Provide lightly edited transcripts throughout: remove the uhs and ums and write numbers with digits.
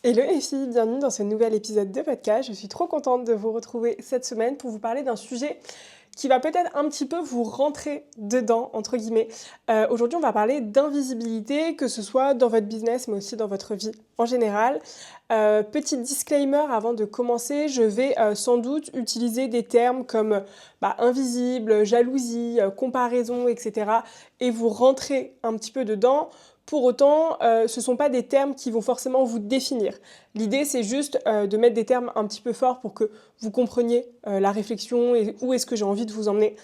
Hello les filles, bienvenue dans ce nouvel épisode de podcast. Je suis trop contente de vous retrouver cette semaine pour vous parler d'un sujet qui va peut-être un petit peu vous rentrer dedans, entre guillemets. Aujourd'hui, on va parler d'invisibilité, que ce soit dans votre business, mais aussi dans votre vie en général. Petit disclaimer avant de commencer, je vais sans doute utiliser des termes comme invisible, jalousie, comparaison, etc. et vous rentrer un petit peu dedans. Pour autant, ce ne sont pas des termes qui vont forcément vous définir. L'idée, c'est juste de mettre des termes un petit peu forts pour que vous compreniez la réflexion et où est-ce que j'ai envie de vous emmener.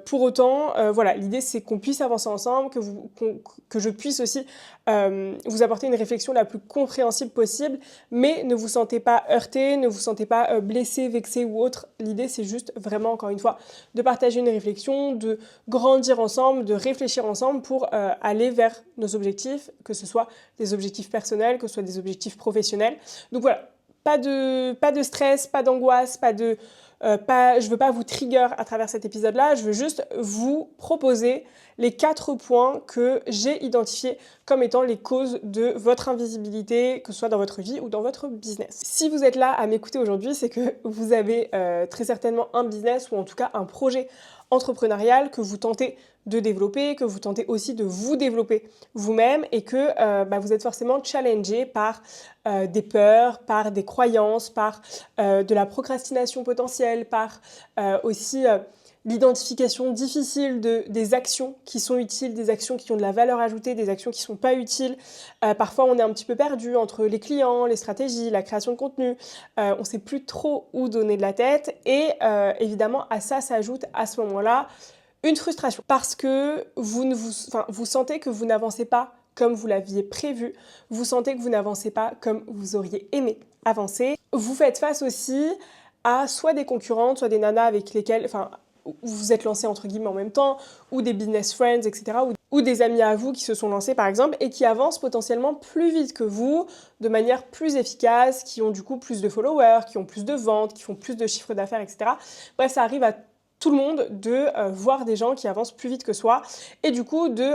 Pour autant, voilà, l'idée, c'est qu'on puisse avancer ensemble, que je puisse aussi vous apporter une réflexion la plus compréhensible possible, mais ne vous sentez pas heurté, ne vous sentez pas blessé, vexé ou autre. L'idée, c'est juste vraiment, encore une fois, de partager une réflexion, de grandir ensemble, de réfléchir ensemble pour aller vers nos objectifs, que ce soit des objectifs personnels, que ce soit des objectifs professionnels. Donc voilà, pas de stress, pas d'angoisse, je veux pas vous trigger à travers cet épisode-là, je veux juste vous proposer les 4 points que j'ai identifiés comme étant les causes de votre invisibilité, que ce soit dans votre vie ou dans votre business. Si vous êtes là à m'écouter aujourd'hui, c'est que vous avez très certainement un business ou en tout cas un projet entrepreneurial que vous tentez de développer, que vous tentez aussi de vous développer vous-même et que vous êtes forcément challengé par des peurs, par des croyances, par de la procrastination potentielle, par aussi l'identification difficile des actions qui sont utiles, des actions qui ont de la valeur ajoutée, des actions qui ne sont pas utiles. Parfois, on est un petit peu perdu entre les clients, les stratégies, la création de contenu. On ne sait plus trop où donner de la tête. Et évidemment, à ça s'ajoute à ce moment-là une frustration. Parce que vous sentez que vous n'avancez pas comme vous l'aviez prévu. Vous sentez que vous n'avancez pas comme vous auriez aimé avancer. Vous faites face aussi à soit des concurrentes, soit des nanas avec lesquelles... vous vous êtes lancé entre guillemets en même temps, ou des business friends, etc., ou des amis à vous qui se sont lancés par exemple, et qui avancent potentiellement plus vite que vous, de manière plus efficace, qui ont du coup plus de followers, qui ont plus de ventes, qui font plus de chiffre d'affaires, etc. Bref, ça arrive à tout le monde de voir des gens qui avancent plus vite que soi, et du coup de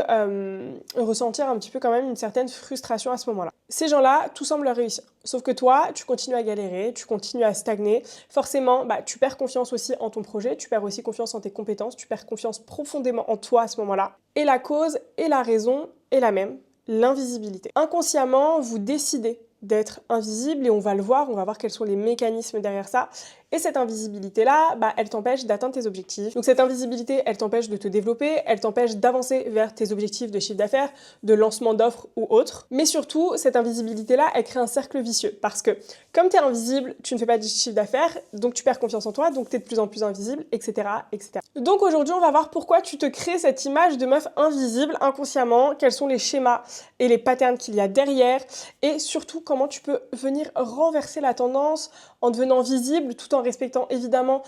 ressentir un petit peu quand même une certaine frustration à ce moment-là. Ces gens-là, tout semble leur réussir. Sauf que toi, tu continues à galérer, tu continues à stagner. Forcément, tu perds confiance aussi en ton projet, tu perds aussi confiance en tes compétences, tu perds confiance profondément en toi à ce moment-là. Et la cause et la raison est la même, l'invisibilité. Inconsciemment, vous décidez d'être invisible et on va voir quels sont les mécanismes derrière ça. Et cette invisibilité-là, elle t'empêche d'atteindre tes objectifs. Donc cette invisibilité, elle t'empêche de te développer, elle t'empêche d'avancer vers tes objectifs de chiffre d'affaires, de lancement d'offres ou autres. Mais surtout, cette invisibilité-là, elle crée un cercle vicieux. Parce que comme tu es invisible, tu ne fais pas de chiffre d'affaires, donc tu perds confiance en toi, donc tu es de plus en plus invisible, etc., etc. Donc aujourd'hui, on va voir pourquoi tu te crées cette image de meuf invisible inconsciemment, quels sont les schémas et les patterns qu'il y a derrière, et surtout comment tu peux venir renverser la tendance en devenant visible tout en respectant évidemment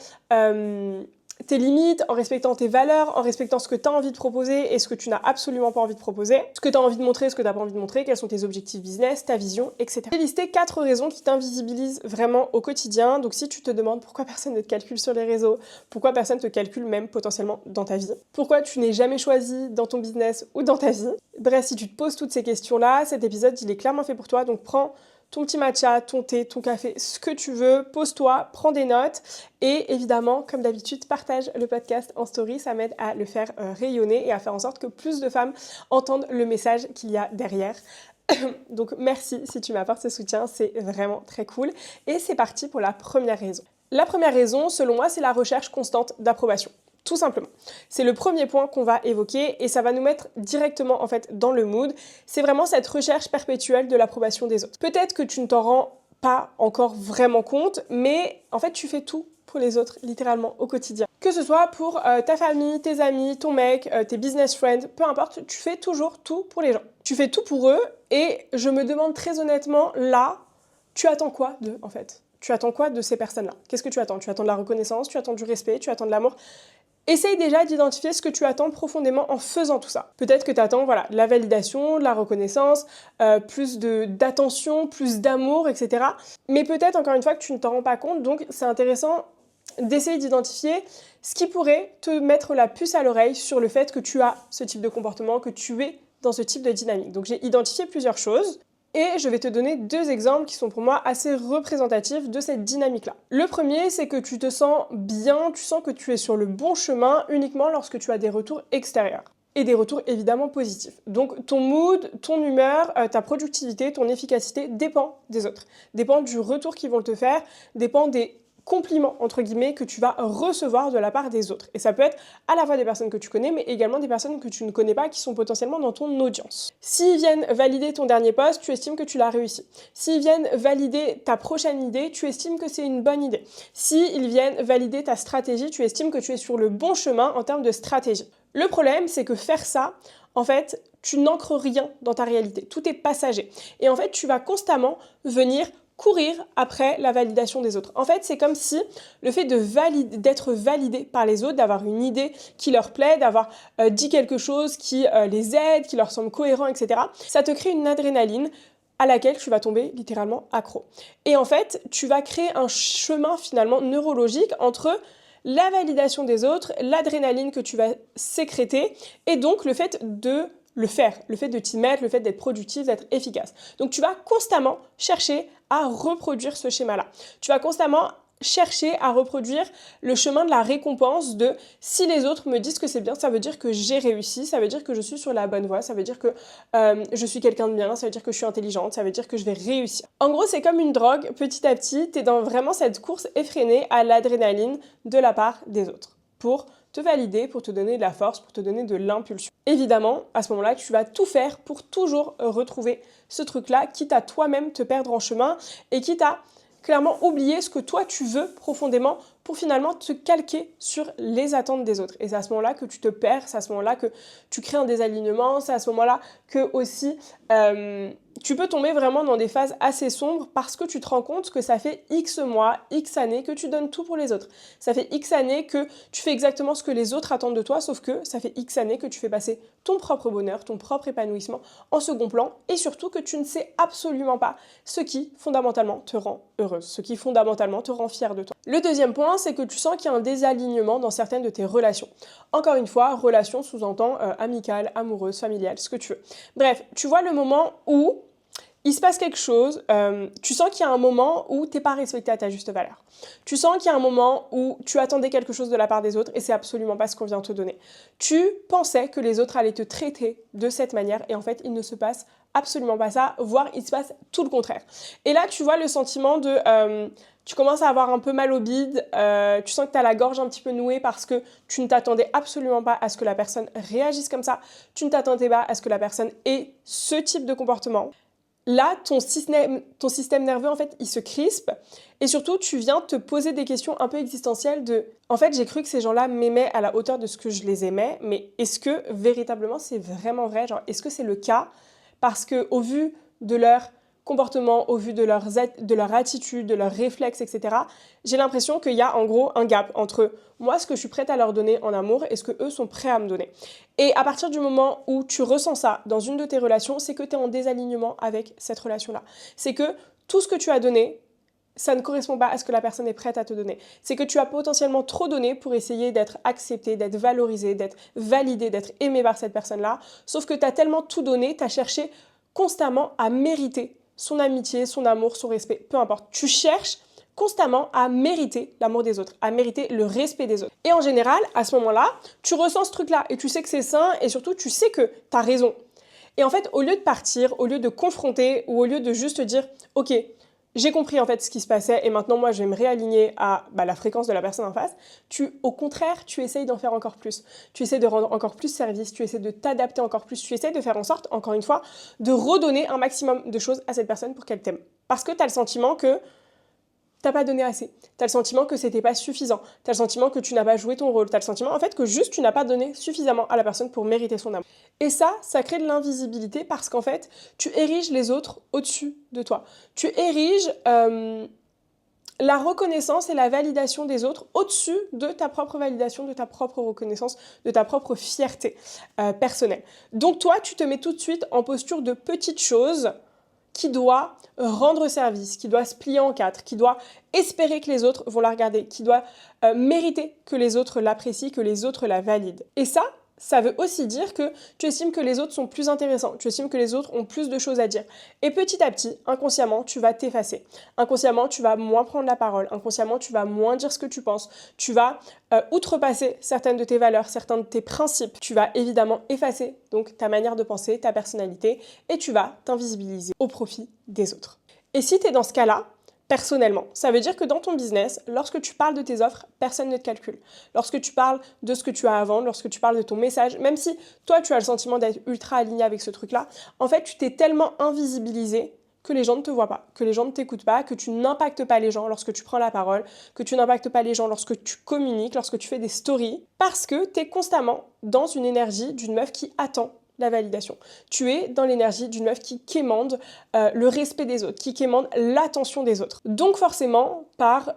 tes limites, en respectant tes valeurs, en respectant ce que tu as envie de proposer et ce que tu n'as absolument pas envie de proposer, ce que tu as envie de montrer, ce que tu n'as pas envie de montrer, quels sont tes objectifs business, ta vision, etc. J'ai listé 4 raisons qui t'invisibilisent vraiment au quotidien. Donc si tu te demandes pourquoi personne ne te calcule sur les réseaux, pourquoi personne ne te calcule même potentiellement dans ta vie, pourquoi tu n'es jamais choisi dans ton business ou dans ta vie, bref, si tu te poses toutes ces questions-là, cet épisode, il est clairement fait pour toi. Donc prends ton petit matcha, ton thé, ton café, ce que tu veux, pose-toi, prends des notes et évidemment, comme d'habitude, partage le podcast en story, ça m'aide à le faire rayonner et à faire en sorte que plus de femmes entendent le message qu'il y a derrière. Donc merci si tu m'apportes ce soutien, c'est vraiment très cool. Et c'est parti pour la première raison. La première raison, selon moi, c'est la recherche constante d'approbation. Tout simplement. C'est le premier point qu'on va évoquer et ça va nous mettre directement en fait dans le mood. C'est vraiment cette recherche perpétuelle de l'approbation des autres. Peut-être que tu ne t'en rends pas encore vraiment compte, mais en fait tu fais tout pour les autres littéralement au quotidien. Que ce soit pour ta famille, tes amis, ton mec, tes business friends, peu importe, tu fais toujours tout pour les gens. Tu fais tout pour eux et je me demande très honnêtement, là, tu attends quoi d'eux en fait ? Tu attends quoi de ces personnes-là ? Qu'est-ce que tu attends ? Tu attends de la reconnaissance, tu attends du respect, tu attends de l'amour. Essaye déjà d'identifier ce que tu attends profondément en faisant tout ça. Peut-être que tu attends de la validation, de la reconnaissance, plus d'attention, plus d'amour, etc. Mais peut-être encore une fois que tu ne t'en rends pas compte, donc c'est intéressant d'essayer d'identifier ce qui pourrait te mettre la puce à l'oreille sur le fait que tu as ce type de comportement, que tu es dans ce type de dynamique. Donc j'ai identifié plusieurs choses. Et je vais te donner 2 exemples qui sont pour moi assez représentatifs de cette dynamique-là. Le premier, c'est que tu te sens bien, tu sens que tu es sur le bon chemin uniquement lorsque tu as des retours extérieurs. Et des retours évidemment positifs. Donc ton mood, ton humeur, ta productivité, ton efficacité dépend des autres. Dépend du retour qu'ils vont te faire, dépend des compliments, entre guillemets, que tu vas recevoir de la part des autres. Et ça peut être à la fois des personnes que tu connais, mais également des personnes que tu ne connais pas, qui sont potentiellement dans ton audience. S'ils viennent valider ton dernier post, tu estimes que tu l'as réussi. S'ils viennent valider ta prochaine idée, tu estimes que c'est une bonne idée. S'ils viennent valider ta stratégie, tu estimes que tu es sur le bon chemin en termes de stratégie. Le problème, c'est que faire ça, en fait, tu n'ancres rien dans ta réalité. Tout est passager. Et en fait, tu vas constamment venir courir après la validation des autres. En fait, c'est comme si le fait d'être validé par les autres, d'avoir une idée qui leur plaît, d'avoir dit quelque chose qui les aide, qui leur semble cohérent, etc., ça te crée une adrénaline à laquelle tu vas tomber littéralement accro. Et en fait, tu vas créer un chemin finalement neurologique entre la validation des autres, l'adrénaline que tu vas sécréter, et donc le fait de le faire, le fait de t'y mettre, le fait d'être productif, d'être efficace. Donc tu vas constamment chercher à reproduire ce schéma-là. Tu vas constamment chercher à reproduire le chemin de la récompense de si les autres me disent que c'est bien, ça veut dire que j'ai réussi, ça veut dire que je suis sur la bonne voie, ça veut dire que je suis quelqu'un de bien, ça veut dire que je suis intelligente, ça veut dire que je vais réussir. En gros, c'est comme une drogue, petit à petit, tu es dans vraiment cette course effrénée à l'adrénaline de la part des autres pour te valider, pour te donner de la force, pour te donner de l'impulsion. Évidemment, à ce moment-là, tu vas tout faire pour toujours retrouver ce truc-là, quitte à toi-même te perdre en chemin et quitte à clairement oublier ce que toi tu veux profondément pour finalement te calquer sur les attentes des autres. Et c'est à ce moment-là que tu te perds, c'est à ce moment-là que tu crées un désalignement, c'est à ce moment-là que aussi tu peux tomber vraiment dans des phases assez sombres parce que tu te rends compte que ça fait X mois, X années que tu donnes tout pour les autres. Ça fait X années que tu fais exactement ce que les autres attendent de toi, sauf que ça fait X années que tu fais passer ton propre bonheur, ton propre épanouissement en second plan et surtout que tu ne sais absolument pas ce qui fondamentalement te rend heureuse, ce qui fondamentalement te rend fière de toi. Le deuxième point, c'est que tu sens qu'il y a un désalignement dans certaines de tes relations. Encore une fois, relation sous-entend amicale, amoureuse, familiale, ce que tu veux. Bref, tu vois le moment où il se passe quelque chose, tu sens qu'il y a un moment où tu n'es pas respecté à ta juste valeur. Tu sens qu'il y a un moment où tu attendais quelque chose de la part des autres et c'est absolument pas ce qu'on vient te donner. Tu pensais que les autres allaient te traiter de cette manière et en fait, il ne se passe absolument pas ça, voire il se passe tout le contraire. Et là, tu vois le sentiment de... tu commences à avoir un peu mal au bide, tu sens que tu as la gorge un petit peu nouée parce que tu ne t'attendais absolument pas à ce que la personne réagisse comme ça, tu ne t'attendais pas à ce que la personne ait ce type de comportement. Là, ton système nerveux, en fait, il se crispe et surtout, tu viens te poser des questions un peu existentielles de « En fait, j'ai cru que ces gens-là m'aimaient à la hauteur de ce que je les aimais, mais est-ce que véritablement c'est vraiment vrai? Genre, est-ce que c'est le cas? Parce qu'au vu de leur comportement, au vu de leur attitude, de leurs réflexes, etc., j'ai l'impression qu'il y a en gros un gap entre moi, ce que je suis prête à leur donner en amour et ce que eux sont prêts à me donner. Et à partir du moment où tu ressens ça dans une de tes relations, c'est que tu es en désalignement avec cette relation-là. C'est que tout ce que tu as donné, ça ne correspond pas à ce que la personne est prête à te donner. C'est que tu as potentiellement trop donné pour essayer d'être accepté, d'être valorisé, d'être validé, d'être aimé par cette personne-là. Sauf que tu as tellement tout donné, tu as cherché constamment à mériter son amitié, son amour, son respect, peu importe. Tu cherches constamment à mériter l'amour des autres, à mériter le respect des autres. Et en général, à ce moment-là, tu ressens ce truc-là et tu sais que c'est sain et surtout tu sais que tu as raison. Et en fait, au lieu de partir, au lieu de confronter ou au lieu de juste te dire « Ok, j'ai compris en fait ce qui se passait et maintenant moi je vais me réaligner à la fréquence de la personne en face », au contraire, tu essayes d'en faire encore plus. Tu essaies de rendre encore plus service, tu essaies de t'adapter encore plus, tu essaies de faire en sorte, encore une fois, de redonner un maximum de choses à cette personne pour qu'elle t'aime. Parce que tu as le sentiment que t'as pas donné assez. T'as le sentiment que c'était pas suffisant. T'as le sentiment que tu n'as pas joué ton rôle. T'as le sentiment, en fait, que juste tu n'as pas donné suffisamment à la personne pour mériter son amour. Et ça crée de l'invisibilité parce qu'en fait, tu ériges les autres au-dessus de toi. Tu ériges la reconnaissance et la validation des autres au-dessus de ta propre validation, de ta propre reconnaissance, de ta propre fierté personnelle. Donc toi, tu te mets tout de suite en posture de petite chose qui doit rendre service, qui doit se plier en quatre, qui doit espérer que les autres vont la regarder, qui doit mériter que les autres l'apprécient, que les autres la valident. Et ça ça veut aussi dire que tu estimes que les autres sont plus intéressants, tu estimes que les autres ont plus de choses à dire. Et petit à petit, inconsciemment, tu vas t'effacer. Inconsciemment, tu vas moins prendre la parole. Inconsciemment, tu vas moins dire ce que tu penses. Tu vas outrepasser certaines de tes valeurs, certains de tes principes. Tu vas évidemment effacer donc ta manière de penser, ta personnalité, et tu vas t'invisibiliser au profit des autres. Et si tu es dans ce cas-là, personnellement, ça veut dire que dans ton business, lorsque tu parles de tes offres, personne ne te calcule. Lorsque tu parles de ce que tu as à vendre, lorsque tu parles de ton message, même si toi tu as le sentiment d'être ultra aligné avec ce truc-là, en fait tu t'es tellement invisibilisé que les gens ne te voient pas, que les gens ne t'écoutent pas, que tu n'impactes pas les gens lorsque tu prends la parole, que tu n'impactes pas les gens lorsque tu communiques, lorsque tu fais des stories, parce que tu es constamment dans une énergie d'une meuf qui attend la validation. Tu es dans l'énergie d'une meuf qui quémande le respect des autres, qui quémande l'attention des autres. Donc forcément, par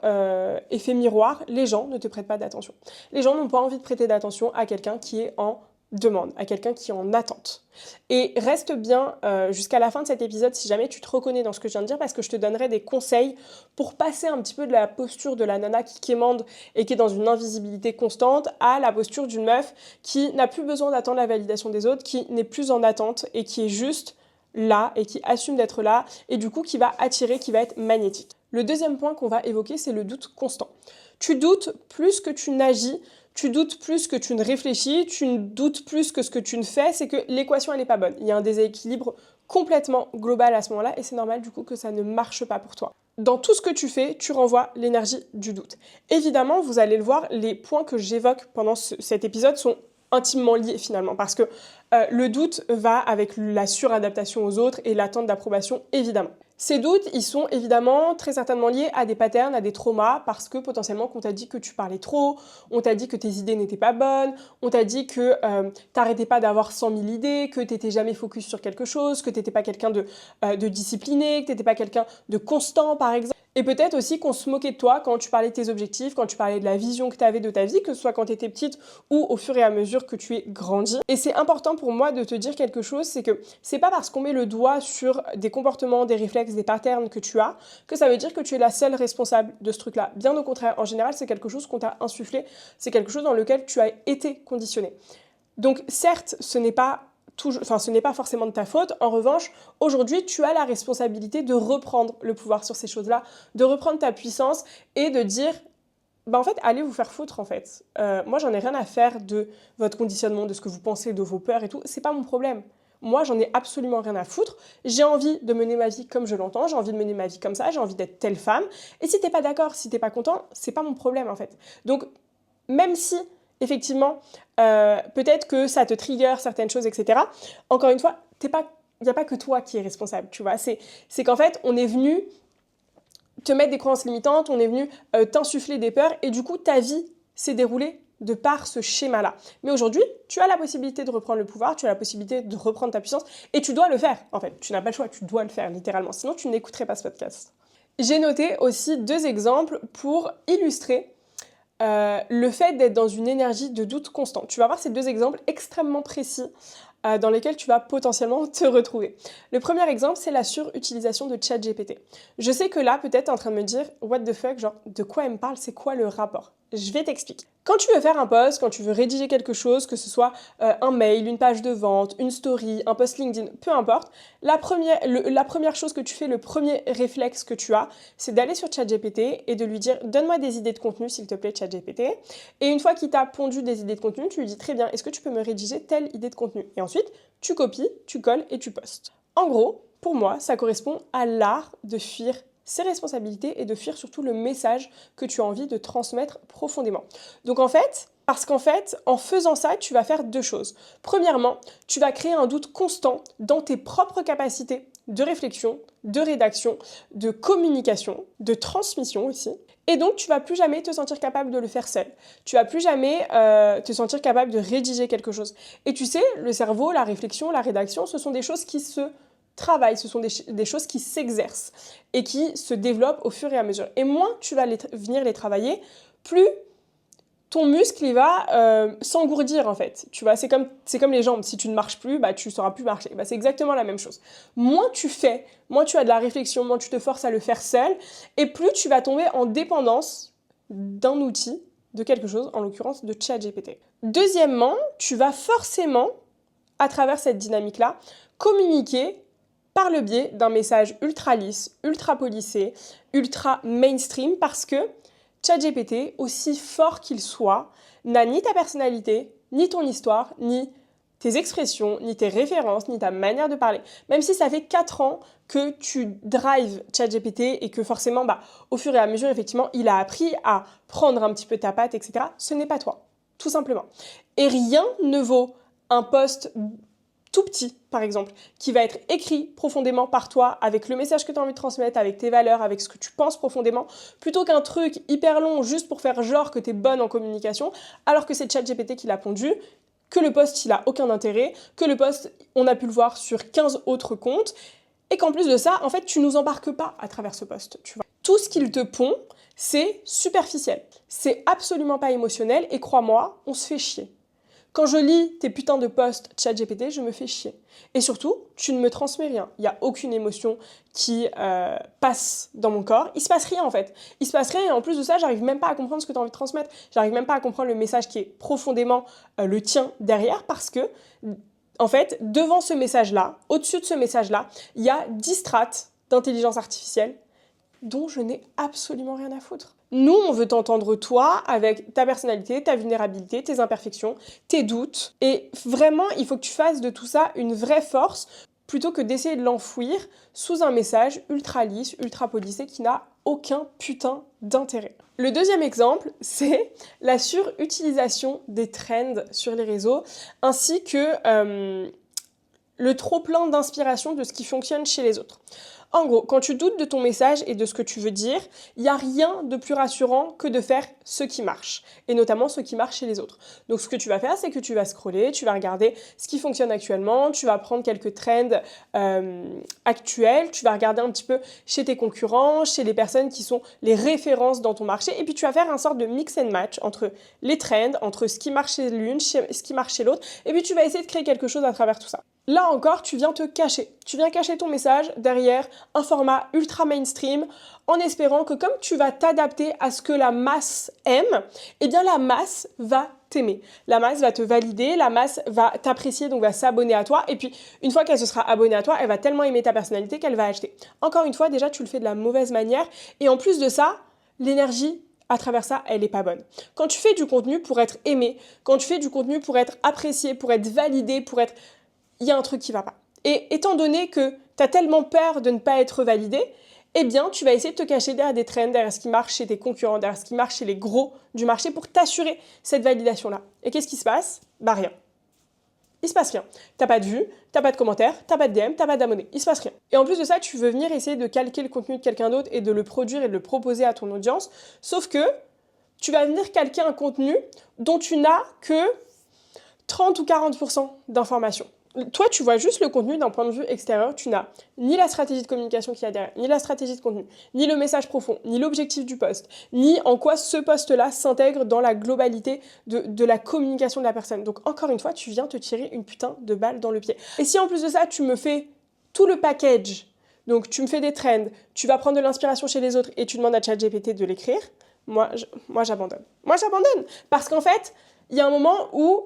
effet miroir, les gens ne te prêtent pas d'attention. Les gens n'ont pas envie de prêter d'attention à quelqu'un qui est en demande, à quelqu'un qui est en attente. Et reste bien jusqu'à la fin de cet épisode si jamais tu te reconnais dans ce que je viens de dire, parce que je te donnerai des conseils pour passer un petit peu de la posture de la nana qui quémande et qui est dans une invisibilité constante à la posture d'une meuf qui n'a plus besoin d'attendre la validation des autres, qui n'est plus en attente et qui est juste là et qui assume d'être là et du coup qui va attirer, qui va être magnétique. Le deuxième point qu'on va évoquer, c'est le doute constant. Tu doutes plus que tu n'agis, tu doutes plus que tu ne réfléchis, tu ne doutes plus que ce que tu ne fais, c'est que l'équation elle n'est pas bonne. Il y a un déséquilibre complètement global à ce moment-là et c'est normal du coup que ça ne marche pas pour toi. Dans tout ce que tu fais, tu renvoies l'énergie du doute. Évidemment, vous allez le voir, les points que j'évoque pendant cet épisode sont intimement liés finalement parce que le doute va avec la suradaptation aux autres et l'attente d'approbation évidemment. Ces doutes, ils sont évidemment très certainement liés à des patterns, à des traumas, parce que potentiellement qu'on t'a dit que tu parlais trop, on t'a dit que tes idées n'étaient pas bonnes, on t'a dit que t'arrêtais pas d'avoir 100 000 idées, que t'étais jamais focus sur quelque chose, que t'étais pas quelqu'un de discipliné, que t'étais pas quelqu'un de constant par exemple. Et peut-être aussi qu'on se moquait de toi quand tu parlais de tes objectifs, quand tu parlais de la vision que tu avais de ta vie, que ce soit quand tu étais petite ou au fur et à mesure que tu es grandi. Et c'est important pour moi de te dire quelque chose, c'est que c'est pas parce qu'on met le doigt sur des comportements, des réflexes, des patterns que tu as, que ça veut dire que tu es la seule responsable de ce truc-là. Bien au contraire, en général, c'est quelque chose qu'on t'a insufflé, c'est quelque chose dans lequel tu as été conditionné. Donc certes, ce n'est pas forcément de ta faute. En revanche, aujourd'hui, tu as la responsabilité de reprendre le pouvoir sur ces choses-là, de reprendre ta puissance et de dire, en fait, allez vous faire foutre, en fait. Moi, j'en ai rien à faire de votre conditionnement, de ce que vous pensez, de vos peurs et tout. C'est pas mon problème. Moi, j'en ai absolument rien à foutre. J'ai envie de mener ma vie comme je l'entends. J'ai envie de mener ma vie comme ça. J'ai envie d'être telle femme. Et si t'es pas d'accord, si t'es pas content, c'est pas mon problème, en fait. Donc, même si effectivement, peut-être que ça te trigger certaines choses, etc. Encore une fois, il n'y a pas que toi qui es responsable, tu vois. C'est qu'en fait, on est venu te mettre des croyances limitantes, on est venu t'insuffler des peurs, et du coup, ta vie s'est déroulée de par ce schéma-là. Mais aujourd'hui, tu as la possibilité de reprendre le pouvoir, tu as la possibilité de reprendre ta puissance, et tu dois le faire, en fait. Tu n'as pas le choix, tu dois le faire, littéralement. Sinon, tu n'écouterais pas ce podcast. J'ai noté aussi 2 exemples pour illustrer le fait d'être dans une énergie de doute constant. Tu vas voir ces 2 exemples extrêmement précis dans lesquels tu vas potentiellement te retrouver. Le premier exemple, c'est la surutilisation de ChatGPT. Je sais que là, peut-être, tu es en train de me dire « What the fuck ?» genre, de quoi elle me parle? C'est quoi le rapport? Je vais t'expliquer. Quand tu veux faire un post, quand tu veux rédiger quelque chose, que ce soit un mail, une page de vente, une story, un post LinkedIn, peu importe, la première chose que tu fais, le premier réflexe que tu as, c'est d'aller sur ChatGPT et de lui dire « Donne-moi des idées de contenu, s'il te plaît, ChatGPT. » Et une fois qu'il t'a pondu des idées de contenu, tu lui dis « Très bien, est-ce que tu peux me rédiger telle idée de contenu ?» Et ensuite, tu copies, tu colles et tu postes. En gros, pour moi, ça correspond à l'art de fuir ses responsabilités et de fuir surtout le message que tu as envie de transmettre profondément. Donc parce qu'en fait, en faisant ça, tu vas faire 2 choses. Premièrement, tu vas créer un doute constant dans tes propres capacités de réflexion, de rédaction, de communication, de transmission aussi. Et donc, tu vas plus jamais te sentir capable de le faire seul. Tu vas plus jamais te sentir capable de rédiger quelque chose. Et tu sais, le cerveau, la réflexion, la rédaction, ce sont des choses qui se travaillent, ce sont des choses qui s'exercent et qui se développent au fur et à mesure. Et moins tu vas venir les travailler, plus ton muscle il va s'engourdir en fait. Tu vois, c'est comme les jambes. Si tu ne marches plus, tu ne sauras plus marcher. C'est exactement la même chose. Moins tu fais, moins tu as de la réflexion, moins tu te forces à le faire seul, et plus tu vas tomber en dépendance d'un outil de quelque chose, en l'occurrence de ChatGPT. Deuxièmement, tu vas forcément, à travers cette dynamique-là, communiquer par le biais d'un message ultra lisse, ultra policé, ultra mainstream, parce que ChatGPT, aussi fort qu'il soit, n'a ni ta personnalité, ni ton histoire, ni tes expressions, ni tes références, ni ta manière de parler. Même si ça fait 4 ans que tu drives ChatGPT et que forcément, au fur et à mesure, effectivement, il a appris à prendre un petit peu ta patte, etc. Ce n'est pas toi, tout simplement. Et rien ne vaut un post tout petit, par exemple, qui va être écrit profondément par toi, avec le message que tu as envie de transmettre, avec tes valeurs, avec ce que tu penses profondément, plutôt qu'un truc hyper long juste pour faire genre que tu es bonne en communication, alors que c'est ChatGPT qui l'a pondu, que le post, il n'a aucun intérêt, que le post, on a pu le voir sur 15 autres comptes, et qu'en plus de ça, en fait, tu nous embarques pas à travers ce post, tu vois. Tout ce qu'il te pond, c'est superficiel. C'est absolument pas émotionnel, et crois-moi, on se fait chier. Quand je lis tes putains de posts ChatGPT, je me fais chier. Et surtout, tu ne me transmets rien. Il n'y a aucune émotion qui passe dans mon corps. Il se passe rien en fait. Il se passe rien et en plus de ça, j'arrive même pas à comprendre ce que tu as envie de transmettre. J'arrive même pas à comprendre le message qui est profondément le tien derrière parce que, en fait, devant ce message-là, au-dessus de ce message-là, il y a 10 strates d'intelligence artificielle dont je n'ai absolument rien à foutre. Nous, on veut t'entendre toi, avec ta personnalité, ta vulnérabilité, tes imperfections, tes doutes. Et vraiment, il faut que tu fasses de tout ça une vraie force, plutôt que d'essayer de l'enfouir sous un message ultra lisse, ultra policé, qui n'a aucun putain d'intérêt. Le deuxième exemple, c'est la surutilisation des trends sur les réseaux, ainsi que le trop-plein d'inspiration de ce qui fonctionne chez les autres. En gros, quand tu doutes de ton message et de ce que tu veux dire, il n'y a rien de plus rassurant que de faire ce qui marche, et notamment ce qui marche chez les autres. Donc ce que tu vas faire, c'est que tu vas scroller, tu vas regarder ce qui fonctionne actuellement, tu vas prendre quelques trends actuels, tu vas regarder un petit peu chez tes concurrents, chez les personnes qui sont les références dans ton marché, et puis tu vas faire un sorte de mix and match entre les trends, entre ce qui marche chez l'une, ce qui marche chez l'autre, et puis tu vas essayer de créer quelque chose à travers tout ça. Là encore, tu viens te cacher. Tu viens cacher ton message derrière un format ultra mainstream en espérant que comme tu vas t'adapter à ce que la masse aime, eh bien la masse va t'aimer. La masse va te valider, la masse va t'apprécier, donc va s'abonner à toi. Et puis, une fois qu'elle se sera abonnée à toi, elle va tellement aimer ta personnalité qu'elle va acheter. Encore une fois, déjà, tu le fais de la mauvaise manière. Et en plus de ça, l'énergie à travers ça, elle n'est pas bonne. Quand tu fais du contenu pour être aimé, quand tu fais du contenu pour être apprécié, pour être validé, pour être... il y a un truc qui va pas. Et étant donné que tu as tellement peur de ne pas être validé, eh bien, tu vas essayer de te cacher derrière des trends, derrière ce qui marche chez tes concurrents, derrière ce qui marche chez les gros du marché pour t'assurer cette validation-là. Et qu'est-ce qui se passe ? Rien. Il se passe rien. T'as pas de vues, t'as pas de commentaires, t'as pas de DM, t'as pas d'abonnés. Il se passe rien. Et en plus de ça, tu veux venir essayer de calquer le contenu de quelqu'un d'autre et de le produire et de le proposer à ton audience. Sauf que tu vas venir calquer un contenu dont tu n'as que 30 ou 40% d'informations. Toi, tu vois juste le contenu d'un point de vue extérieur. Tu n'as ni la stratégie de communication qu'il y a derrière, ni la stratégie de contenu, ni le message profond, ni l'objectif du post, ni en quoi ce post-là s'intègre dans la globalité de la communication de la personne. Donc, encore une fois, tu viens te tirer une putain de balle dans le pied. Et si en plus de ça, tu me fais tout le package, donc tu me fais des trends, tu vas prendre de l'inspiration chez les autres et tu demandes à ChatGPT de l'écrire, moi j'abandonne. Moi, j'abandonne. Parce qu'en fait, il y a un moment où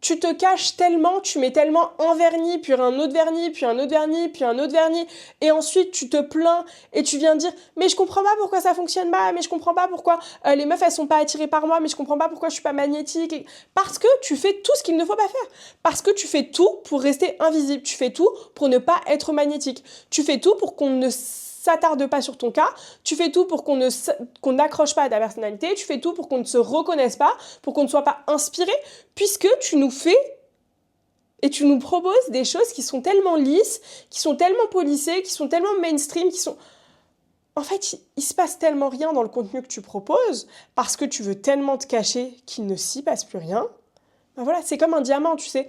tu te caches tellement, tu mets tellement un vernis, puis un autre vernis, puis un autre vernis, puis un autre vernis, et ensuite tu te plains et tu viens dire « mais je comprends pas pourquoi ça fonctionne pas, mais je comprends pas pourquoi les meufs elles sont pas attirées par moi, mais je comprends pas pourquoi je suis pas magnétique. » Parce que tu fais tout ce qu'il ne faut pas faire. Parce que tu fais tout pour rester invisible. Tu fais tout pour ne pas être magnétique. Tu fais tout pour qu'on ne s'attarde pas sur ton cas, tu fais tout pour qu'on n'accroche pas à ta personnalité, tu fais tout pour qu'on ne se reconnaisse pas, pour qu'on ne soit pas inspiré, puisque tu nous fais et tu nous proposes des choses qui sont tellement lisses, qui sont tellement polissées, qui sont tellement mainstream, qui sont... En fait, il se passe tellement rien dans le contenu que tu proposes, parce que tu veux tellement te cacher qu'il ne s'y passe plus rien. Ben voilà, c'est comme un diamant, tu sais.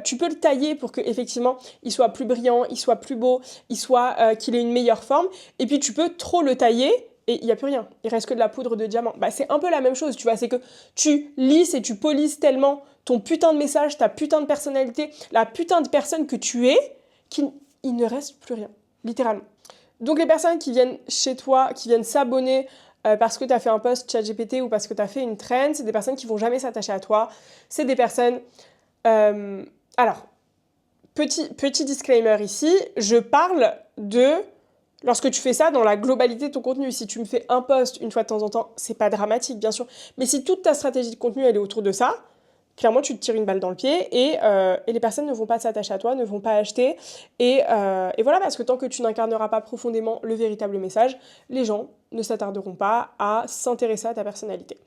Tu peux le tailler pour qu'effectivement, il soit plus brillant, il soit plus beau, qu'il ait une meilleure forme. Et puis, tu peux trop le tailler et il n'y a plus rien. Il reste que de la poudre de diamant. Bah, c'est un peu la même chose, tu vois. C'est que tu lisses et tu polisses tellement ton putain de message, ta putain de personnalité, la putain de personne que tu es, qu'il ne reste plus rien, littéralement. Donc, les personnes qui viennent chez toi, qui viennent s'abonner parce que tu as fait un post ChatGPT ou parce que tu as fait une trend, c'est des personnes qui vont jamais s'attacher à toi. C'est des personnes... alors, petit disclaimer ici, je parle de... Lorsque tu fais ça dans la globalité de ton contenu, si tu me fais un post une fois de temps en temps, c'est pas dramatique, bien sûr. Mais si toute ta stratégie de contenu, elle est autour de ça, clairement, tu te tires une balle dans le pied et les personnes ne vont pas s'attacher à toi, ne vont pas acheter. Et voilà, parce que tant que tu n'incarneras pas profondément le véritable message, les gens ne s'attarderont pas à s'intéresser à ta personnalité.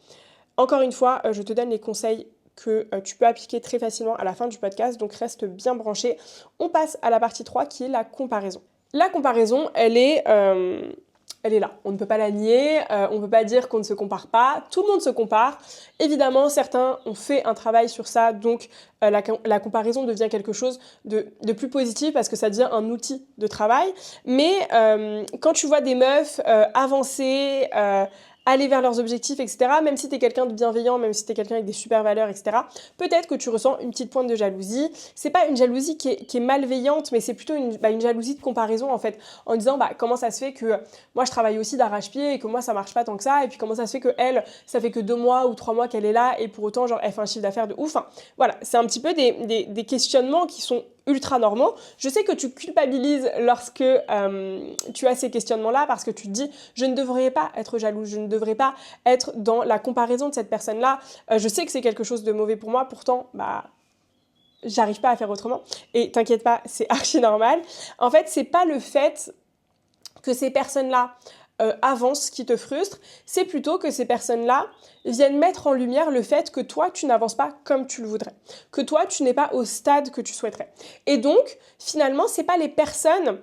Encore une fois, je te donne les conseils que tu peux appliquer très facilement à la fin du podcast, donc reste bien branché. On passe à la partie 3 qui est la comparaison. La comparaison, elle est là. On ne peut pas la nier, on ne peut pas dire qu'on ne se compare pas. Tout le monde se compare. Évidemment, certains ont fait un travail sur ça, donc la comparaison devient quelque chose de plus positif parce que ça devient un outil de travail. Mais quand tu vois des meufs avancer, aller vers leurs objectifs, etc., même si tu es quelqu'un de bienveillant, même si tu es quelqu'un avec des super valeurs, etc., peut-être que tu ressens une petite pointe de jalousie. C'est pas une jalousie qui est malveillante, mais c'est plutôt une jalousie de comparaison, en fait, en disant comment ça se fait que moi je travaille aussi d'arrache-pied et que moi ça marche pas tant que ça, et puis comment ça se fait que elle, ça fait que 2 mois ou 3 mois qu'elle est là et pour autant genre elle fait un chiffre d'affaires de ouf. Enfin, voilà, c'est un petit peu des questionnements qui sont ultra normaux. Je sais que tu culpabilises lorsque tu as ces questionnements-là parce que tu te dis je ne devrais pas être jalouse, je ne devrais pas être dans la comparaison de cette personne-là. Je sais que c'est quelque chose de mauvais pour moi, pourtant j'arrive pas à faire autrement. Et t'inquiète pas, c'est archi normal. En fait, c'est pas le fait que ces personnes-là avancent qui te frustre, c'est plutôt que ces personnes-là viennent mettre en lumière le fait que toi, tu n'avances pas comme tu le voudrais, que toi, tu n'es pas au stade que tu souhaiterais. Et donc, finalement, c'est pas les personnes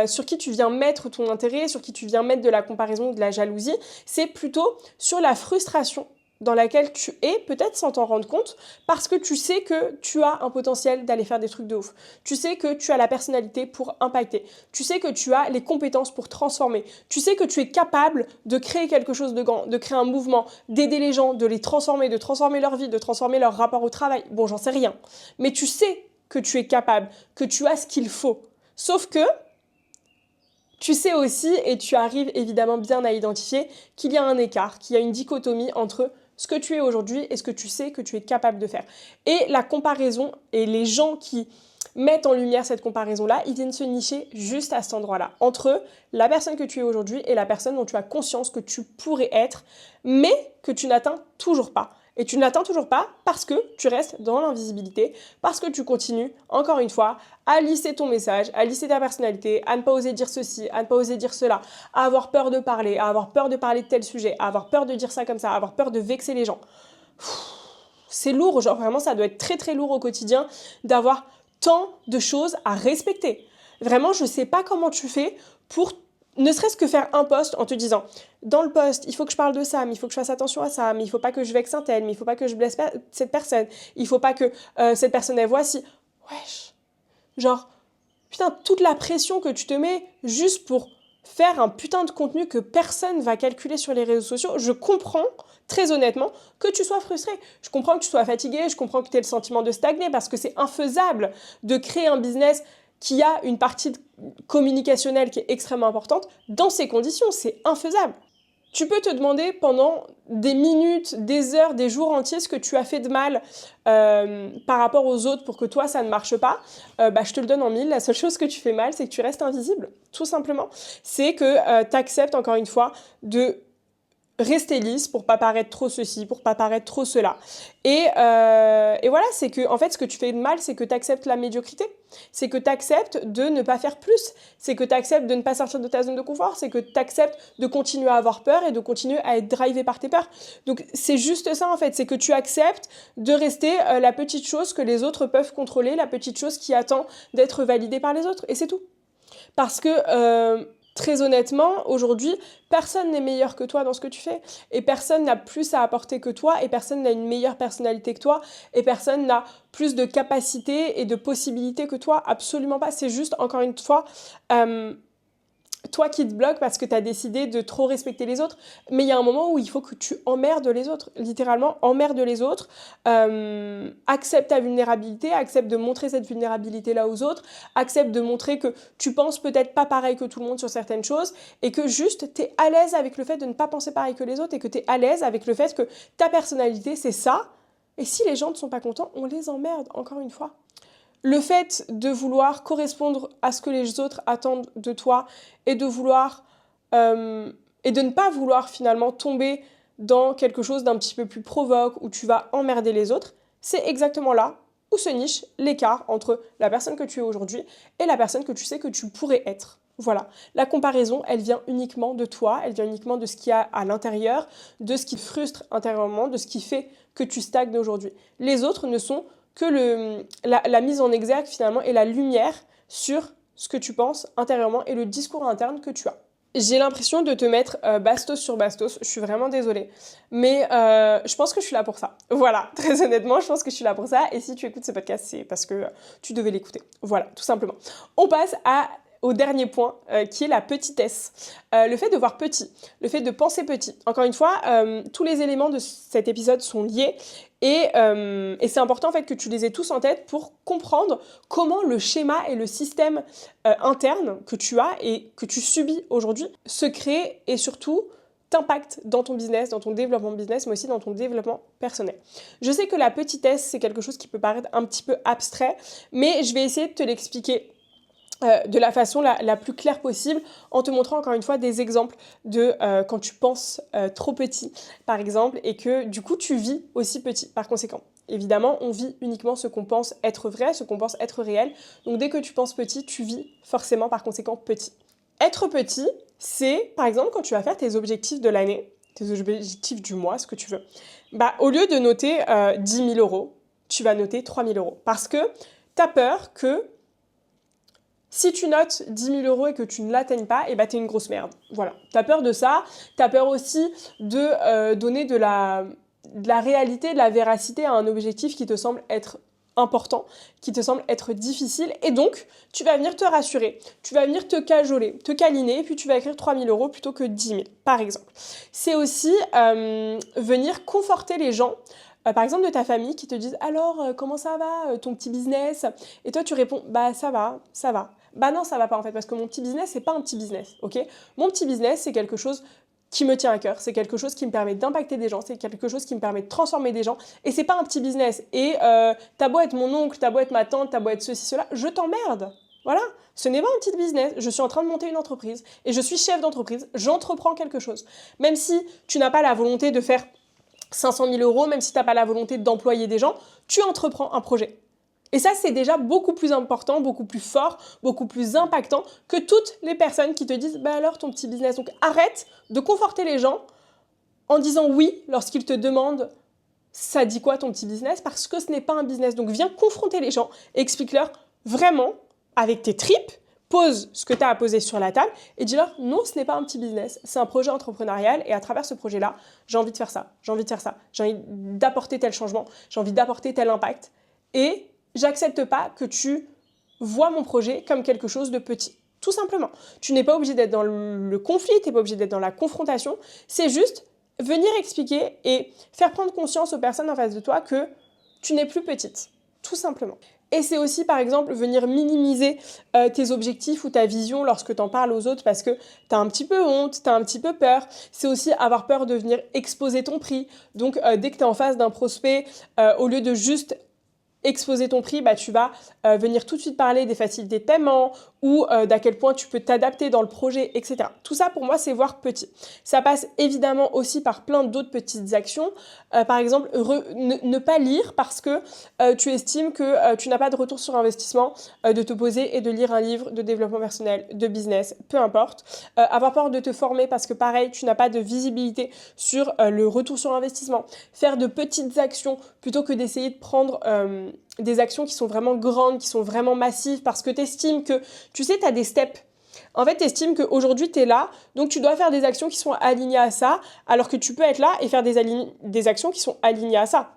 sur qui tu viens mettre ton intérêt, sur qui tu viens mettre de la comparaison, de la jalousie, c'est plutôt sur la frustration dans laquelle tu es, peut-être sans t'en rendre compte, parce que tu sais que tu as un potentiel d'aller faire des trucs de ouf. Tu sais que tu as la personnalité pour impacter. Tu sais que tu as les compétences pour transformer. Tu sais que tu es capable de créer quelque chose de grand, de créer un mouvement, d'aider les gens, de les transformer, de transformer leur vie, de transformer leur rapport au travail. Bon, j'en sais rien. Mais tu sais que tu es capable, que tu as ce qu'il faut. Sauf que tu sais aussi, et tu arrives évidemment bien à identifier, qu'il y a un écart, qu'il y a une dichotomie entre ce que tu es aujourd'hui et ce que tu sais que tu es capable de faire. Et la comparaison et les gens qui mettent en lumière cette comparaison-là, ils viennent se nicher juste à cet endroit-là, entre la personne que tu es aujourd'hui et la personne dont tu as conscience que tu pourrais être, mais que tu n'atteins toujours pas. Et tu ne l'atteins toujours pas parce que tu restes dans l'invisibilité, parce que tu continues, encore une fois, à lisser ton message, à lisser ta personnalité, à ne pas oser dire ceci, à ne pas oser dire cela, à avoir peur de parler, à avoir peur de parler de tel sujet, à avoir peur de dire ça comme ça, à avoir peur de vexer les gens. C'est lourd, genre vraiment ça doit être très très lourd au quotidien d'avoir tant de choses à respecter. Vraiment, je ne sais pas comment tu fais pour ne serait-ce que faire un post en te disant dans le post, il faut que je parle de ça, mais il faut que je fasse attention à ça, mais il ne faut pas que je vexe un tel, mais il ne faut pas que je blesse cette personne, il ne faut pas que cette personne elle voit si... Wesh, genre, putain, toute la pression que tu te mets juste pour faire un putain de contenu que personne va calculer sur les réseaux sociaux, je comprends, très honnêtement, que tu sois frustré. Je comprends que tu sois fatigué, je comprends que tu aies le sentiment de stagner parce que c'est infaisable de créer un business qui a une partie communicationnelle qui est extrêmement importante. Dans ces conditions, c'est infaisable. Tu peux te demander pendant des minutes, des heures, des jours entiers ce que tu as fait de mal par rapport aux autres pour que toi, ça ne marche pas. Je te le donne en mille. La seule chose que tu fais mal, c'est que tu restes invisible, tout simplement. C'est que tu acceptes, encore une fois, de rester lisse pour pas paraître trop ceci, pour pas paraître trop cela. Et voilà, c'est que en fait, ce que tu fais de mal, c'est que tu acceptes la médiocrité. C'est que tu acceptes de ne pas faire plus. C'est que tu acceptes de ne pas sortir de ta zone de confort. C'est que tu acceptes de continuer à avoir peur et de continuer à être drivé par tes peurs. Donc, c'est juste ça, en fait. C'est que tu acceptes de rester la petite chose que les autres peuvent contrôler, la petite chose qui attend d'être validée par les autres. Et c'est tout. Parce que... très honnêtement, aujourd'hui, personne n'est meilleur que toi dans ce que tu fais. Et personne n'a plus à apporter que toi. Et personne n'a une meilleure personnalité que toi. Et personne n'a plus de capacités et de possibilités que toi. Absolument pas. C'est juste, encore une fois, toi qui te bloques parce que tu as décidé de trop respecter les autres. Mais il y a un moment où il faut que tu emmerdes les autres. Littéralement, emmerde les autres. Accepte ta vulnérabilité, accepte de montrer cette vulnérabilité-là aux autres, accepte de montrer que tu penses peut-être pas pareil que tout le monde sur certaines choses et que juste tu es à l'aise avec le fait de ne pas penser pareil que les autres et que tu es à l'aise avec le fait que ta personnalité, c'est ça. Et si les gens ne sont pas contents, on les emmerde, encore une fois. Le fait de vouloir correspondre à ce que les autres attendent de toi et de vouloir et de ne pas vouloir finalement tomber dans quelque chose d'un petit peu plus provoque où tu vas emmerder les autres, c'est exactement là où se niche l'écart entre la personne que tu es aujourd'hui et la personne que tu sais que tu pourrais être. Voilà, la comparaison, elle vient uniquement de toi, elle vient uniquement de ce qu'il y a à l'intérieur, de ce qui te frustre intérieurement, de ce qui fait que tu stagnes aujourd'hui. Les autres ne sont que la mise en exergue finalement et la lumière sur ce que tu penses intérieurement et le discours interne que tu as. J'ai l'impression de te mettre bastos sur bastos, je suis vraiment désolée, mais je pense que je suis là pour ça. Voilà, très honnêtement, je pense que je suis là pour ça, et si tu écoutes ce podcast, c'est parce que tu devais l'écouter. Voilà, tout simplement. On passe au dernier point, qui est la petitesse. Le fait de voir petit, le fait de penser petit. Encore une fois, tous les éléments de cet épisode sont liés et c'est important en fait que tu les aies tous en tête pour comprendre comment le schéma et le système interne que tu as et que tu subis aujourd'hui se crée et surtout t'impacte dans ton business, dans ton développement business, mais aussi dans ton développement personnel. Je sais que la petitesse, c'est quelque chose qui peut paraître un petit peu abstrait, mais je vais essayer de te l'expliquer de la façon la plus claire possible en te montrant encore une fois des exemples de quand tu penses trop petit par exemple et que du coup tu vis aussi petit par conséquent. Évidemment, on vit uniquement ce qu'on pense être vrai, ce qu'on pense être réel. Donc dès que tu penses petit, tu vis forcément par conséquent petit. Être petit, c'est par exemple quand tu vas faire tes objectifs de l'année, tes objectifs du mois, ce que tu veux. Bah, au lieu de noter 10 000 euros, tu vas noter 3 000 euros parce que tu as peur que si tu notes 10 000 euros et que tu ne l'atteignes pas, eh ben t'es une grosse merde. Voilà. T'as peur de ça. T'as peur aussi de donner de la réalité, de la véracité à un objectif qui te semble être important, qui te semble être difficile. Et donc, tu vas venir te rassurer. Tu vas venir te cajoler, te câliner, et puis tu vas écrire 3 000 euros plutôt que 10 000, par exemple. C'est aussi venir conforter les gens. Par exemple, de ta famille qui te disent « Alors, comment ça va, ton petit business ?» Et toi, tu réponds « Bah, ça va, ça va. » Bah non, ça va pas en fait, parce que mon petit business, c'est pas un petit business, ok ? Mon petit business, c'est quelque chose qui me tient à cœur, c'est quelque chose qui me permet d'impacter des gens, c'est quelque chose qui me permet de transformer des gens, et c'est pas un petit business. Et t'as beau être mon oncle, t'as beau être ma tante, t'as beau être ceci, cela, je t'emmerde. Voilà, ce n'est pas un petit business, je suis en train de monter une entreprise, et je suis chef d'entreprise, j'entreprends quelque chose. Même si tu n'as pas la volonté de faire 500 000 euros, même si tu n'as pas la volonté d'employer des gens, tu entreprends un projet. Et ça, c'est déjà beaucoup plus important, beaucoup plus fort, beaucoup plus impactant que toutes les personnes qui te disent « Bah alors, ton petit business ». Donc arrête de conforter les gens en disant oui lorsqu'ils te demandent « Ça dit quoi ton petit business ?» parce que ce n'est pas un business. Donc viens confronter les gens et explique-leur vraiment, avec tes tripes, pose ce que tu as à poser sur la table et dis-leur « Non, ce n'est pas un petit business, c'est un projet entrepreneurial et à travers ce projet-là, j'ai envie de faire ça, j'ai envie de faire ça, j'ai envie d'apporter tel changement, j'ai envie d'apporter tel impact. Et j'accepte pas que tu vois mon projet comme quelque chose de petit. » Tout simplement. Tu n'es pas obligé d'être dans le conflit, tu n'es pas obligé d'être dans la confrontation. C'est juste venir expliquer et faire prendre conscience aux personnes en face de toi que tu n'es plus petite. Tout simplement. Et c'est aussi, par exemple, venir minimiser tes objectifs ou ta vision lorsque tu en parles aux autres parce que tu as un petit peu honte, tu as un petit peu peur. C'est aussi avoir peur de venir exposer ton prix. Donc, dès que tu es en face d'un prospect, au lieu de juste exposer ton prix, bah, tu vas venir tout de suite parler des facilités de paiement ou d'à quel point tu peux t'adapter dans le projet, etc. Tout ça, pour moi, c'est voir petit. Ça passe évidemment aussi par plein d'autres petites actions. Par exemple, ne pas lire parce que tu estimes que tu n'as pas de retour sur investissement, de te poser et de lire un livre de développement personnel, de business, peu importe. Avoir peur de te former parce que pareil, tu n'as pas de visibilité sur le retour sur investissement. Faire de petites actions plutôt que d'essayer de prendre des actions qui sont vraiment grandes, qui sont vraiment massives parce que tu estimes que, tu sais, tu as des steps. En fait, tu estimes qu'aujourd'hui, tu es là, donc tu dois faire des actions qui sont alignées à ça, alors que tu peux être là et faire des actions qui sont alignées à ça.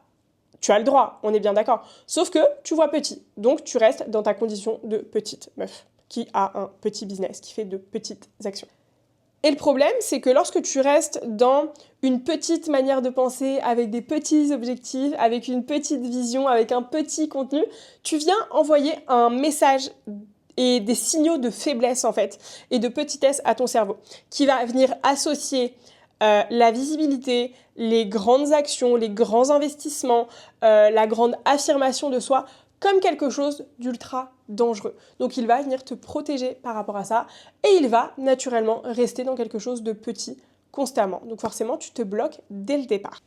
Tu as le droit, on est bien d'accord. Sauf que tu vois petit, donc tu restes dans ta condition de petite meuf qui a un petit business, qui fait de petites actions. Et le problème, c'est que lorsque tu restes dans une petite manière de penser, avec des petits objectifs, avec une petite vision, avec un petit contenu, tu viens envoyer un message et des signaux de faiblesse en fait, et de petitesse à ton cerveau, qui va venir associer la visibilité, les grandes actions, les grands investissements, la grande affirmation de soi, comme quelque chose d'ultra dangereux. Donc il va venir te protéger par rapport à ça et il va naturellement rester dans quelque chose de petit constamment. Donc forcément, tu te bloques dès le départ.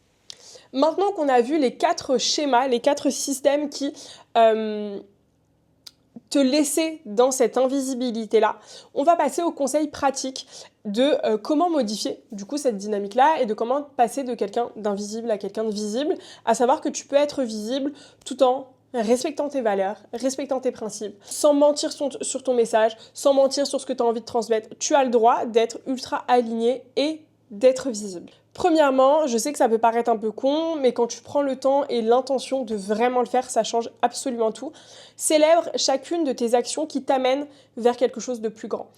Maintenant qu'on a vu les 4 schémas, les 4 systèmes qui te laisser dans cette invisibilité-là, on va passer au conseil pratique de comment modifier du coup cette dynamique-là et de comment passer de quelqu'un d'invisible à quelqu'un de visible, à savoir que tu peux être visible tout en respectant tes valeurs, respectant tes principes, sans mentir sur ton message, sans mentir sur ce que tu as envie de transmettre. Tu as le droit d'être ultra aligné et d'être visible. Premièrement, je sais que ça peut paraître un peu con, mais quand tu prends le temps et l'intention de vraiment le faire, ça change absolument tout. Célèbre chacune de tes actions qui t'amènent vers quelque chose de plus grand.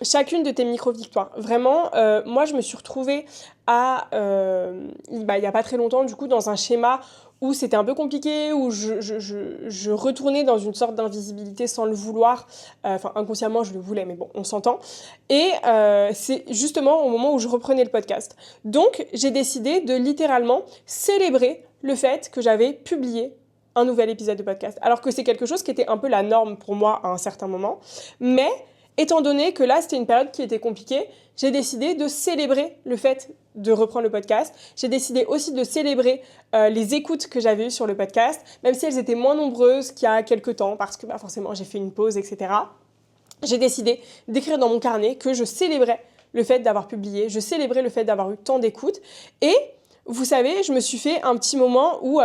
Chacune de tes micro-victoires. Vraiment, moi, je me suis retrouvée il y a pas très longtemps, du coup, dans un schéma où c'était un peu compliqué, où je retournais dans une sorte d'invisibilité sans le vouloir. Enfin, inconsciemment, je le voulais, mais bon, on s'entend. Et c'est justement au moment où je reprenais le podcast. Donc, j'ai décidé de littéralement célébrer le fait que j'avais publié un nouvel épisode de podcast. Alors que c'est quelque chose qui était un peu la norme pour moi à un certain moment. Mais étant donné que là, c'était une période qui était compliquée, j'ai décidé de célébrer le fait de reprendre le podcast. J'ai décidé aussi de célébrer les écoutes que j'avais eues sur le podcast, même si elles étaient moins nombreuses qu'il y a quelques temps, parce que forcément, j'ai fait une pause, etc. J'ai décidé d'écrire dans mon carnet que je célébrais le fait d'avoir publié, je célébrais le fait d'avoir eu tant d'écoutes. Et vous savez, je me suis fait un petit moment où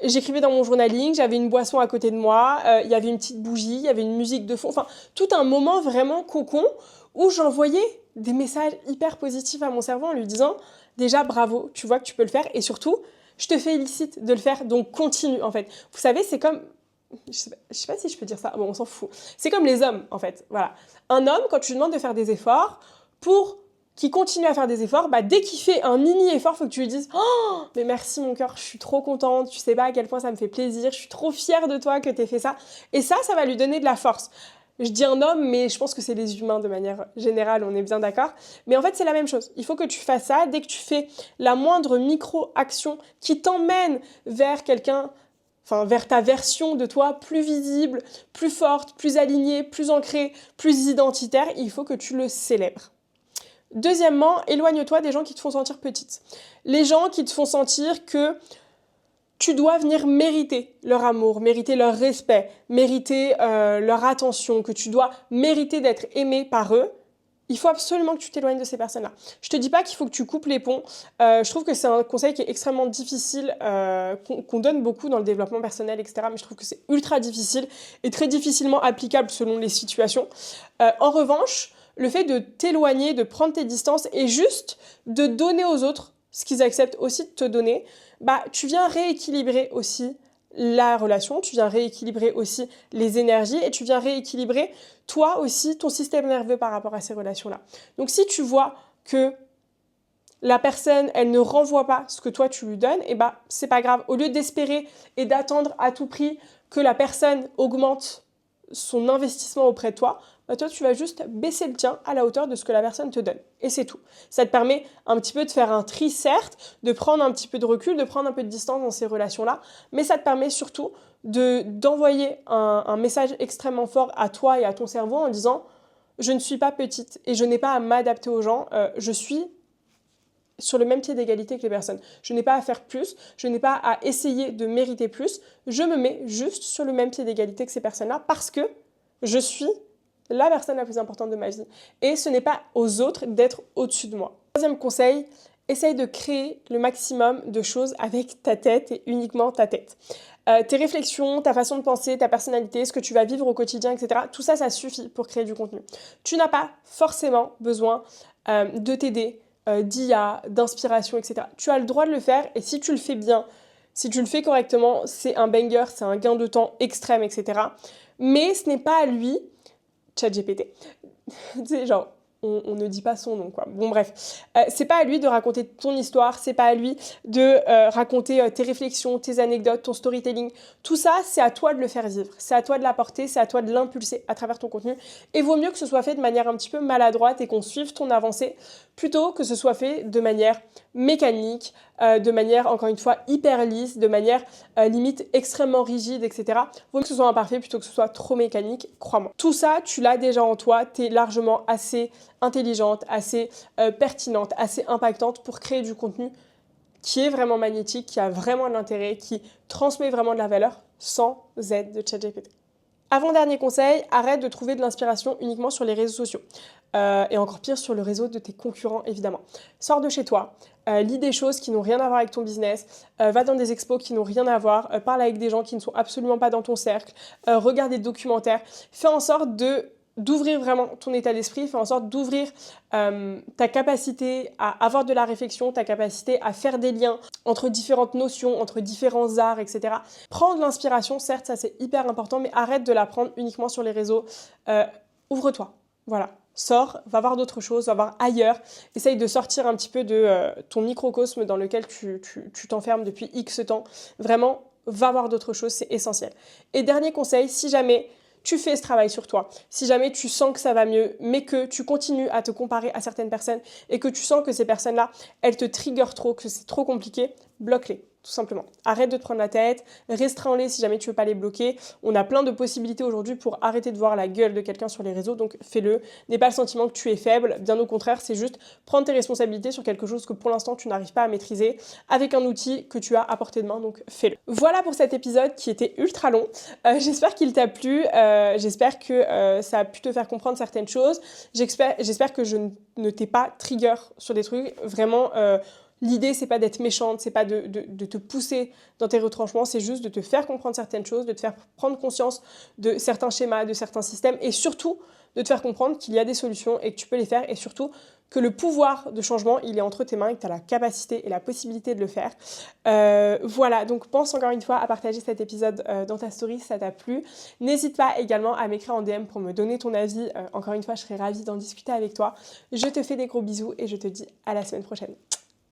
j'écrivais dans mon journaling, j'avais une boisson à côté de moi, il y avait une petite bougie, il y avait une musique de fond, enfin tout un moment vraiment cocon où j'envoyais des messages hyper positifs à mon cerveau en lui disant déjà bravo, tu vois que tu peux le faire et surtout je te félicite de le faire, donc continue en fait. Vous savez, c'est comme, je sais pas si je peux dire ça, bon on s'en fout, c'est comme les hommes en fait, voilà. Un homme, quand tu lui demandes de faire des efforts, pour qu'il continue à faire des efforts, dès qu'il fait un mini effort, il faut que tu lui dises « Oh, mais merci mon cœur, je suis trop contente, tu sais pas à quel point ça me fait plaisir, je suis trop fière de toi que t'aies fait ça. » Et ça va lui donner de la force. Je dis un homme, mais je pense que c'est les humains de manière générale, on est bien d'accord. Mais en fait, c'est la même chose. Il faut que tu fasses ça dès que tu fais la moindre micro-action qui t'emmène vers quelqu'un, enfin vers ta version de toi plus visible, plus forte, plus alignée, plus ancrée, plus identitaire, il faut que tu le célèbres. Deuxièmement, éloigne-toi des gens qui te font sentir petite. Les gens qui te font sentir que tu dois venir mériter leur amour, mériter leur respect, mériter leur attention, que tu dois mériter d'être aimé par eux. Il faut absolument que tu t'éloignes de ces personnes-là. Je te dis pas qu'il faut que tu coupes les ponts. Je trouve que c'est un conseil qui est extrêmement difficile, qu'on donne beaucoup dans le développement personnel, etc. Mais je trouve que c'est ultra difficile et très difficilement applicable selon les situations. En revanche, le fait de t'éloigner, de prendre tes distances et juste de donner aux autres ce qu'ils acceptent aussi de te donner, tu viens rééquilibrer aussi la relation, tu viens rééquilibrer aussi les énergies et tu viens rééquilibrer toi aussi ton système nerveux par rapport à ces relations-là. Donc si tu vois que la personne, elle ne renvoie pas ce que toi tu lui donnes, c'est pas grave. Au lieu d'espérer et d'attendre à tout prix que la personne augmente son investissement auprès de toi, toi, tu vas juste baisser le tien à la hauteur de ce que la personne te donne. Et c'est tout. Ça te permet un petit peu de faire un tri, certes, de prendre un petit peu de recul, de prendre un peu de distance dans ces relations-là, mais ça te permet surtout d'envoyer un message extrêmement fort à toi et à ton cerveau en disant « Je ne suis pas petite et je n'ai pas à m'adapter aux gens, je suis sur le même pied d'égalité que les personnes. Je n'ai pas à faire plus, je n'ai pas à essayer de mériter plus, je me mets juste sur le même pied d'égalité que ces personnes-là parce que je suis la personne la plus importante de ma vie. Et ce n'est pas aux autres d'être au-dessus de moi. Troisième conseil, essaye de créer le maximum de choses avec ta tête et uniquement ta tête. Tes réflexions, ta façon de penser, ta personnalité, ce que tu vas vivre au quotidien, etc. Tout ça, ça suffit pour créer du contenu. Tu n'as pas forcément besoin de t'aider, d'IA, d'inspiration, etc. Tu as le droit de le faire et si tu le fais bien, si tu le fais correctement, c'est un banger, c'est un gain de temps extrême, etc. Mais ce n'est pas à lui ChatGPT. Tu sais, genre, on ne dit pas son nom, quoi. Bon, bref. C'est pas à lui de raconter ton histoire, c'est pas à lui de raconter tes réflexions, tes anecdotes, ton storytelling. Tout ça, c'est à toi de le faire vivre. C'est à toi de l'apporter, c'est à toi de l'impulser à travers ton contenu. Et vaut mieux que ce soit fait de manière un petit peu maladroite et qu'on suive ton avancée, plutôt que ce soit fait de manière mécanique, de manière, encore une fois, hyper lisse, de manière limite extrêmement rigide, etc. Vaut mieux que ce soit imparfait plutôt que ce soit trop mécanique, crois-moi. Tout ça, tu l'as déjà en toi, tu es largement assez intelligente, assez pertinente, assez impactante pour créer du contenu qui est vraiment magnétique, qui a vraiment de l'intérêt, qui transmet vraiment de la valeur sans aide de ChatGPT. Avant-dernier conseil, arrête de trouver de l'inspiration uniquement sur les réseaux sociaux. Et encore pire sur le réseau de tes concurrents, évidemment. Sors de chez toi, lis des choses qui n'ont rien à voir avec ton business, va dans des expos qui n'ont rien à voir, parle avec des gens qui ne sont absolument pas dans ton cercle, regarde des documentaires, fais en sorte d'ouvrir vraiment ton état d'esprit, fais en sorte d'ouvrir ta capacité à avoir de la réflexion, ta capacité à faire des liens entre différentes notions, entre différents arts, etc. Prends de l'inspiration, certes, ça c'est hyper important, mais arrête de la prendre uniquement sur les réseaux. Ouvre-toi, voilà. Sors, va voir d'autres choses, va voir ailleurs. Essaye de sortir un petit peu de ton microcosme dans lequel tu t'enfermes depuis X temps. Vraiment, va voir d'autres choses, c'est essentiel. Et dernier conseil, si jamais tu fais ce travail sur toi, si jamais tu sens que ça va mieux, mais que tu continues à te comparer à certaines personnes et que tu sens que ces personnes-là, elles te triggerent trop, que c'est trop compliqué, bloque-les. Tout simplement. Arrête de te prendre la tête, restreins-les si jamais tu veux pas les bloquer. On a plein de possibilités aujourd'hui pour arrêter de voir la gueule de quelqu'un sur les réseaux, donc fais-le. N'aie pas le sentiment que tu es faible, bien au contraire, c'est juste prendre tes responsabilités sur quelque chose que pour l'instant tu n'arrives pas à maîtriser avec un outil que tu as à portée de main, donc fais-le. Voilà pour cet épisode qui était ultra long. J'espère qu'il t'a plu, j'espère que ça a pu te faire comprendre certaines choses. J'espère que je ne t'ai pas trigger sur des trucs, vraiment... L'idée, c'est pas d'être méchante, c'est pas de te pousser dans tes retranchements, c'est juste de te faire comprendre certaines choses, de te faire prendre conscience de certains schémas, de certains systèmes et surtout de te faire comprendre qu'il y a des solutions et que tu peux les faire et surtout que le pouvoir de changement, il est entre tes mains et que tu as la capacité et la possibilité de le faire. Voilà, donc pense encore une fois à partager cet épisode dans ta story si ça t'a plu. N'hésite pas également à m'écrire en DM pour me donner ton avis. Encore une fois, je serais ravie d'en discuter avec toi. Je te fais des gros bisous et je te dis à la semaine prochaine.